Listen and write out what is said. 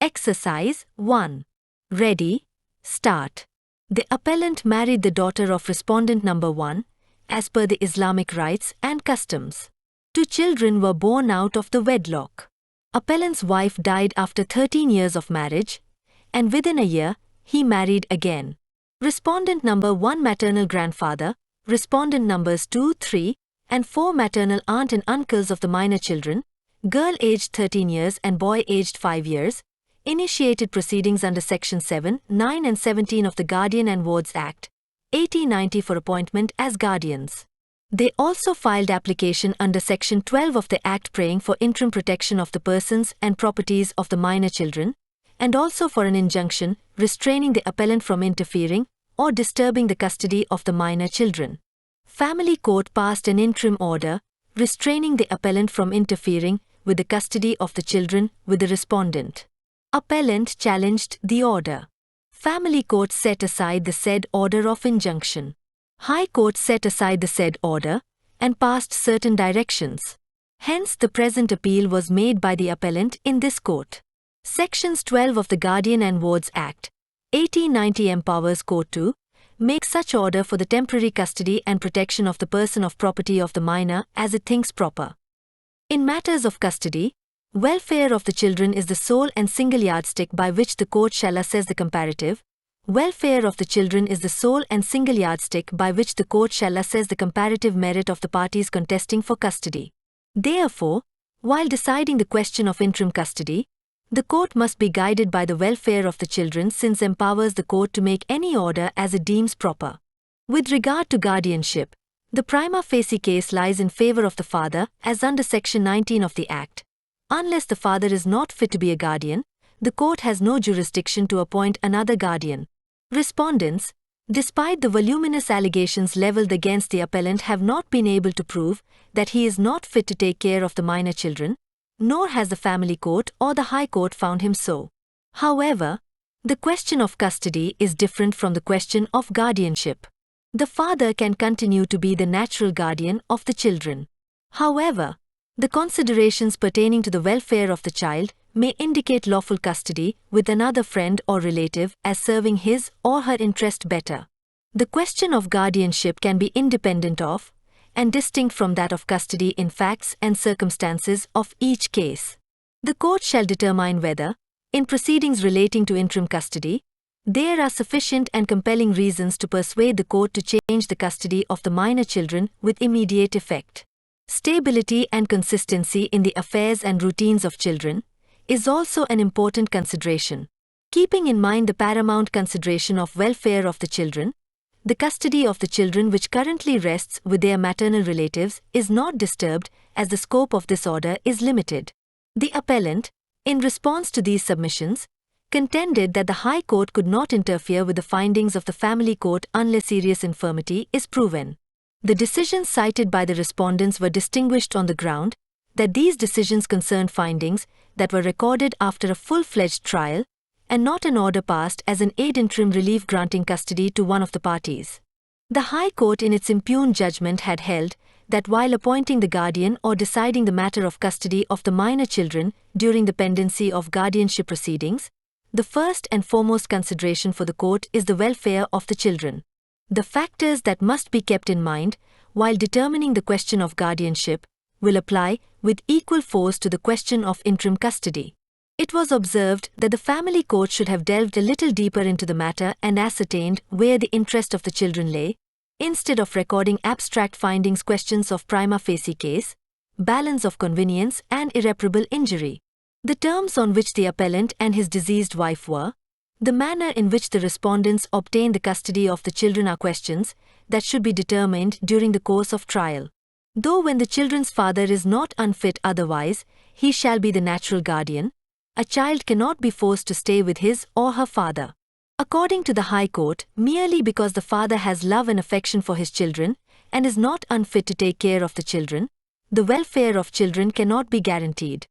Exercise 1. Ready, start. The appellant married the daughter of respondent number 1, as per the Islamic rites and customs. 2 children were born out of the wedlock. Appellant's wife died after 13 years of marriage, and within a year, he married again. Respondent number 1 maternal grandfather, respondent numbers 2, 3, and 4 maternal aunt and uncles of the minor children, girl aged 13 years and boy aged 5 years, initiated proceedings under Section 7, 9 and 17 of the Guardian and Wards Act, 1890 for appointment as guardians. They also filed application under Section 12 of the Act praying for interim protection of the persons and properties of the minor children, and also for an injunction restraining the appellant from interfering or disturbing the custody of the minor children. Family Court passed an interim order restraining the appellant from interfering with the custody of the children with the respondent. Appellant challenged the order. Family Court set aside the said order of injunction. High Court set aside the said order and passed certain directions. Hence, the present appeal was made by the appellant in this court. Sections 12 of the Guardian and Wards Act, 1890 empowers court to make such order for the temporary custody and protection of the person of property of the minor as it thinks proper. In matters of custody, welfare of the children is the sole and single yardstick by which the court shall assess the comparative. Welfare of the children is the sole and single yardstick by which the court shall assess the comparative merit of the parties contesting for custody. Therefore, while deciding the question of interim custody, the court must be guided by the welfare of the children, since empowers the court to make any order as it deems proper. With regard to guardianship, the prima facie case lies in favor of the father, as under Section 19 of the Act. Unless the father is not fit to be a guardian, the court has no jurisdiction to appoint another guardian. Respondents, despite the voluminous allegations levelled against the appellant, have not been able to prove that he is not fit to take care of the minor children, nor has the family court or the high court found him so. However, the question of custody is different from the question of guardianship. The father can continue to be the natural guardian of the children. However, the considerations pertaining to the welfare of the child may indicate lawful custody with another friend or relative as serving his or her interest better. The question of guardianship can be independent of and distinct from that of custody in facts and circumstances of each case. The court shall determine whether, in proceedings relating to interim custody, there are sufficient and compelling reasons to persuade the court to change the custody of the minor children with immediate effect. Stability and consistency in the affairs and routines of children is also an important consideration. Keeping in mind the paramount consideration of welfare of the children, the custody of the children which currently rests with their maternal relatives is not disturbed, as the scope of this order is limited. The appellant, in response to these submissions, contended that the High Court could not interfere with the findings of the Family Court unless serious infirmity is proven. The decisions cited by the respondents were distinguished on the ground that these decisions concerned findings that were recorded after a full-fledged trial and not an order passed as an ad interim relief granting custody to one of the parties. The High Court in its impugned judgment had held that while appointing the guardian or deciding the matter of custody of the minor children during the pendency of guardianship proceedings, the first and foremost consideration for the court is the welfare of the children. The factors that must be kept in mind while determining the question of guardianship will apply with equal force to the question of interim custody. It was observed that the family court should have delved a little deeper into the matter and ascertained where the interest of the children lay, instead of recording abstract findings, questions of prima facie case, balance of convenience and irreparable injury. The terms on which the appellant and his deceased wife were, the manner in which the respondents obtained the custody of the children are questions that should be determined during the course of trial. Though when the children's father is not unfit otherwise, he shall be the natural guardian, a child cannot be forced to stay with his or her father. According to the High Court, merely because the father has love and affection for his children and is not unfit to take care of the children, the welfare of children cannot be guaranteed.